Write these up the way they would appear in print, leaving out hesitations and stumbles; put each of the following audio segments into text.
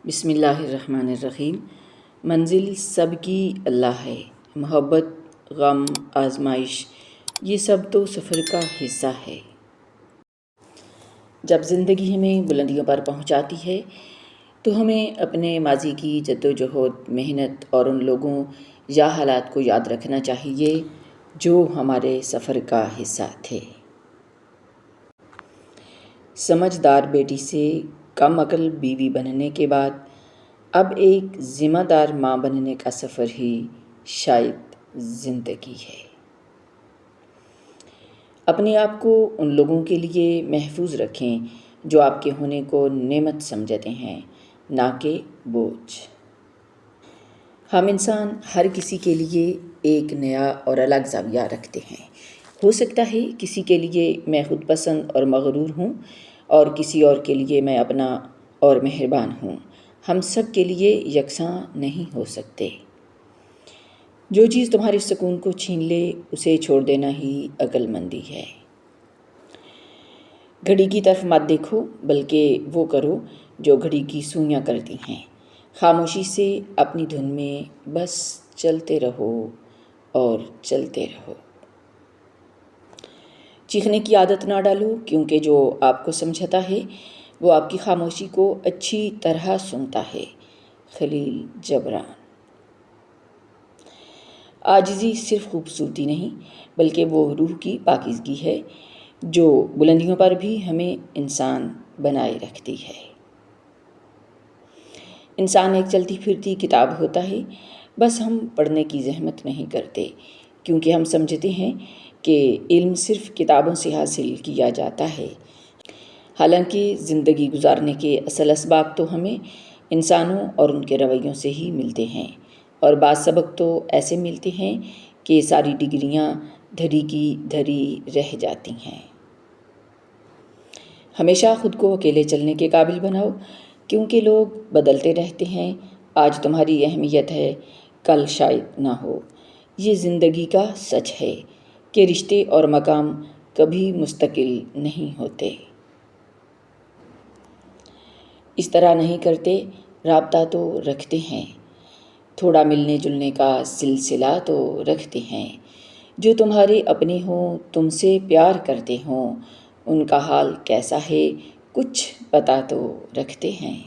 بسم اللہ الرحمن الرحیم۔ منزل سب کی اللہ ہے، محبت، غم، آزمائش، یہ سب تو سفر کا حصہ ہے۔ جب زندگی ہمیں بلندیوں پر پہنچاتی ہے تو ہمیں اپنے ماضی کی جدوجہد، محنت اور ان لوگوں یا حالات کو یاد رکھنا چاہیے جو ہمارے سفر کا حصہ تھے۔ سمجھدار بیٹی سے کم عقل بیوی بننے کے بعد اب ایک ذمہ دار ماں بننے کا سفر ہی شاید زندگی ہے۔ اپنے آپ کو ان لوگوں کے لیے محفوظ رکھیں جو آپ کے ہونے کو نعمت سمجھتے ہیں، نہ کہ بوجھ۔ ہم انسان ہر کسی کے لیے ایک نیا اور الگ زاویہ رکھتے ہیں۔ ہو سکتا ہے کسی کے لیے میں خود پسند اور مغرور ہوں اور کسی اور کے لیے میں اپنا اور مہربان ہوں۔ ہم سب کے لیے یکساں نہیں ہو سکتے۔ جو چیز تمہارے سکون کو چھین لے اسے چھوڑ دینا ہی عقل مندی ہے۔ گھڑی کی طرف مت دیکھو بلکہ وہ کرو جو گھڑی کی سوئیاں کرتی ہیں۔ خاموشی سے اپنی دھن میں بس چلتے رہو اور چلتے رہو۔ چیخنے کی عادت نہ ڈالو کیونکہ جو آپ کو سمجھتا ہے وہ آپ کی خاموشی کو اچھی طرح سنتا ہے۔ خلیل جبران۔ عاجزی صرف خوبصورتی نہیں بلکہ وہ روح کی پاکیزگی ہے جو بلندیوں پر بھی ہمیں انسان بنائے رکھتی ہے۔ انسان ایک چلتی پھرتی کتاب ہوتا ہے، بس ہم پڑھنے کی زحمت نہیں کرتے کیونکہ ہم سمجھتے ہیں کہ علم صرف کتابوں سے حاصل کیا جاتا ہے، حالانکہ زندگی گزارنے کے اصل اسباب تو ہمیں انسانوں اور ان کے رویوں سے ہی ملتے ہیں، اور بعض سبق تو ایسے ملتے ہیں کہ ساری ڈگریاں دھری کی دھری رہ جاتی ہیں۔ ہمیشہ خود کو اکیلے چلنے کے قابل بناؤ کیونکہ لوگ بدلتے رہتے ہیں۔ آج تمہاری اہمیت ہے، کل شاید نہ ہو۔ یہ زندگی کا سچ ہے کہ رشتے اور مقام کبھی مستقل نہیں ہوتے۔ اس طرح نہیں کرتے، رابطہ تو رکھتے ہیں، تھوڑا ملنے جلنے کا سلسلہ تو رکھتے ہیں۔ جو تمہارے اپنے ہوں، تم سے پیار کرتے ہوں، ان کا حال کیسا ہے کچھ پتہ تو رکھتے ہیں۔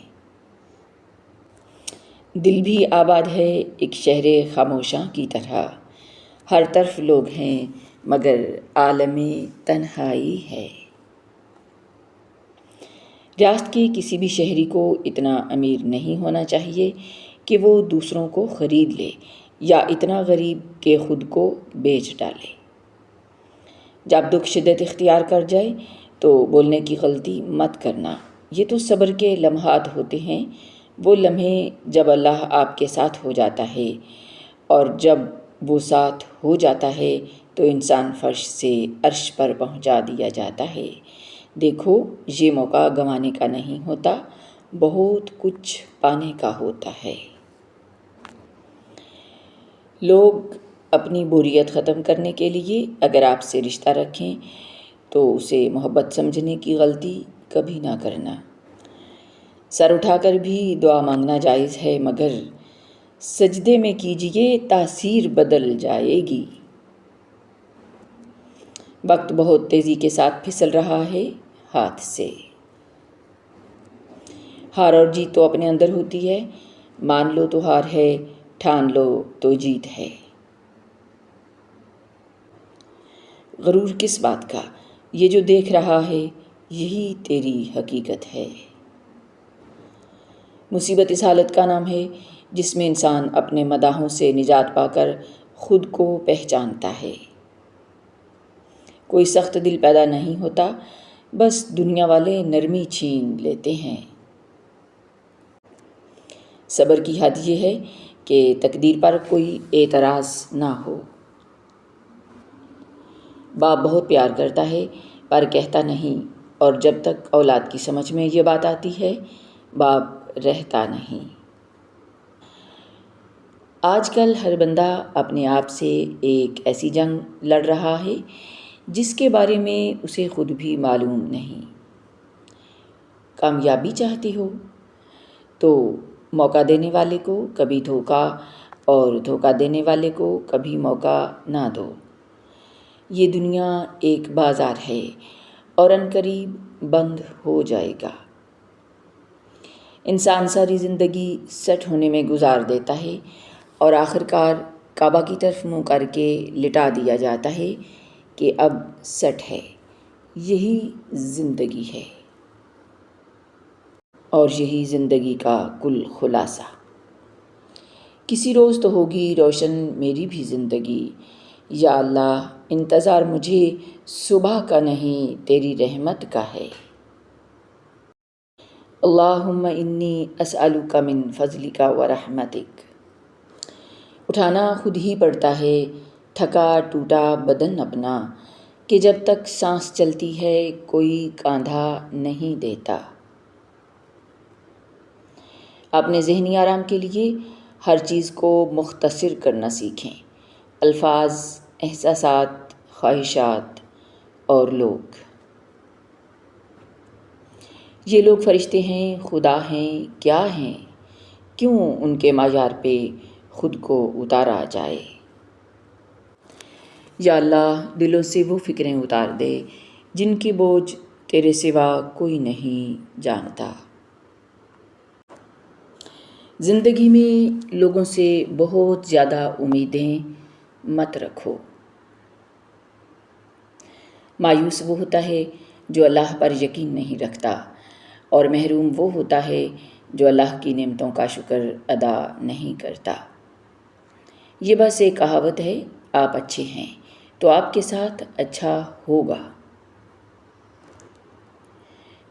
دل بھی آباد ہے ایک شہر خاموشاں کی طرح، ہر طرف لوگ ہیں مگر عالم تنہائی ہے۔ ریاست کے کسی بھی شہری کو اتنا امیر نہیں ہونا چاہیے کہ وہ دوسروں کو خرید لے یا اتنا غریب کہ خود کو بیچ ڈالے۔ جب دکھ شدت اختیار کر جائے تو بولنے کی غلطی مت کرنا۔ یہ تو صبر کے لمحات ہوتے ہیں، وہ لمحے جب اللہ آپ کے ساتھ ہو جاتا ہے، اور جب وہ ساتھ ہو جاتا ہے تو انسان فرش سے عرش پر پہنچا دیا جاتا ہے۔ دیکھو یہ موقع گنوانے کا نہیں ہوتا، بہت کچھ پانے کا ہوتا ہے۔ لوگ اپنی بوریت ختم کرنے کے لیے اگر آپ سے رشتہ رکھیں تو اسے محبت سمجھنے کی غلطی کبھی نہ کرنا۔ سر اٹھا کر بھی دعا مانگنا جائز ہے مگر سجدے میں کیجئے تاثیر بدل جائے گی۔ وقت بہت تیزی کے ساتھ پھسل رہا ہے ہاتھ سے۔ ہار اور جیت تو اپنے اندر ہوتی ہے، مان لو تو ہار ہے، ٹھان لو تو جیت ہے۔ غرور کس بات کا، یہ جو دیکھ رہا ہے یہی تیری حقیقت ہے۔ مصیبت اس حالت کا نام ہے جس میں انسان اپنے مداحوں سے نجات پا کر خود کو پہچانتا ہے۔ کوئی سخت دل پیدا نہیں ہوتا، بس دنیا والے نرمی چھین لیتے ہیں۔ صبر کی حد یہ ہے کہ تقدیر پر کوئی اعتراض نہ ہو۔ باپ بہت پیار کرتا ہے پر کہتا نہیں، اور جب تک اولاد کی سمجھ میں یہ بات آتی ہے باپ رہتا نہیں۔ آج کل ہر بندہ اپنے آپ سے ایک ایسی جنگ لڑ رہا ہے جس کے بارے میں اسے خود بھی معلوم نہیں۔ کامیابی چاہتے ہو تو موقع دینے والے کو کبھی دھوکا اور دھوکا دینے والے کو کبھی موقع نہ دو۔ یہ دنیا ایک بازار ہے اور عنقریب بند ہو جائے گا۔ انسان ساری زندگی سیٹ ہونے میں گزار دیتا ہے اور آخرکار کعبہ کی طرف منہ کر کے لٹا دیا جاتا ہے کہ اب سیٹ ہے۔ یہی زندگی ہے اور یہی زندگی کا کل خلاصہ۔ کسی روز تو ہوگی روشن میری بھی زندگی، یا اللہ انتظار مجھے صبح کا نہیں تیری رحمت کا ہے۔ اللہم انی اسألک من فضلک و رحمتک۔ اٹھانا خود ہی پڑتا ہے تھکا ٹوٹا بدن اپنا، کہ جب تک سانس چلتی ہے کوئی کاندھا نہیں دیتا۔ اپنے ذہنی آرام کے لیے ہر چیز کو مختصر کرنا سیکھیں، الفاظ، احساسات، خواہشات اور لوگ۔ یہ لوگ فرشتے ہیں، خدا ہیں، کیا ہیں؟ کیوں ان کے معیار پہ خود کو اتارا جائے؟ یا اللہ دلوں سے وہ فکریں اتار دے جن کی بوجھ تیرے سوا کوئی نہیں جانتا۔ زندگی میں لوگوں سے بہت زیادہ امیدیں مت رکھو۔ مایوس وہ ہوتا ہے جو اللہ پر یقین نہیں رکھتا، اور محروم وہ ہوتا ہے جو اللہ کی نعمتوں کا شکر ادا نہیں کرتا۔ یہ بس ایک کہاوت ہے، آپ اچھے ہیں تو آپ کے ساتھ اچھا ہوگا۔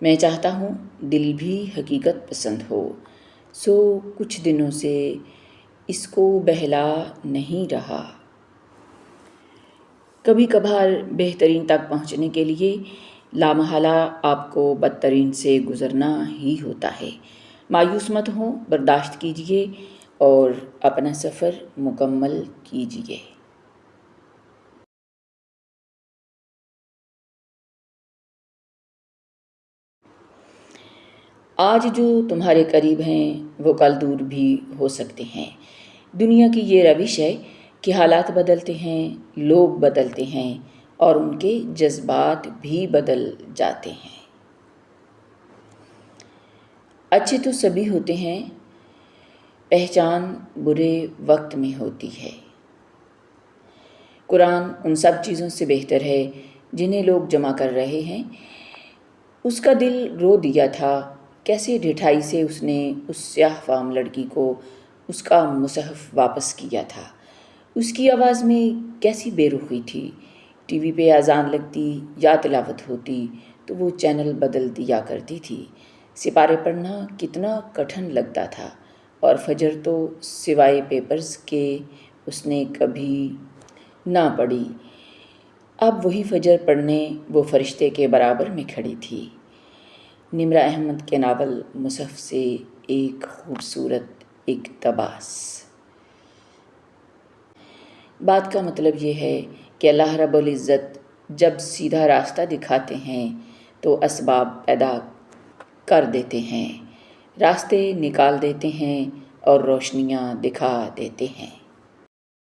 میں چاہتا ہوں دل بھی حقیقت پسند ہو، سو کچھ دنوں سے اس کو بہلا نہیں رہا۔ کبھی کبھار بہترین تک پہنچنے کے لیے لامحالہ آپ کو بدترین سے گزرنا ہی ہوتا ہے۔ مایوس مت ہوں، برداشت کیجیے اور اپنا سفر مکمل کیجیے۔ آج جو تمہارے قریب ہیں وہ کل دور بھی ہو سکتے ہیں۔ دنیا کی یہ روش ہے کہ حالات بدلتے ہیں، لوگ بدلتے ہیں اور ان کے جذبات بھی بدل جاتے ہیں۔ اچھے تو سبھی ہوتے ہیں، پہچان برے وقت میں ہوتی ہے۔ قرآن ان سب چیزوں سے بہتر ہے جنہیں لوگ جمع کر رہے ہیں۔ اس کا دل رو دیا تھا، کیسے ڈھٹائی سے اس نے اس سیاہ فام لڑکی کو اس کا مصحف واپس کیا تھا۔ اس کی آواز میں کیسی بے رخی تھی۔ ٹی وی پہ اذان لگتی یا تلاوت ہوتی تو وہ چینل بدل دیا کرتی تھی۔ سپارے پڑھنا کتنا کٹھن لگتا تھا، اور فجر تو سوائے پیپرز کے اس نے کبھی نہ پڑھی۔ اب وہی فجر پڑھنے وہ فرشتے کے برابر میں کھڑی تھی۔ نمرہ احمد کے ناول مصحف سے ایک خوبصورت اقتباس۔ بات کا مطلب یہ ہے کہ اللہ رب العزت جب سیدھا راستہ دکھاتے ہیں تو اسباب پیدا کر دیتے ہیں، راستے نکال دیتے ہیں اور روشنیاں دکھا دیتے ہیں۔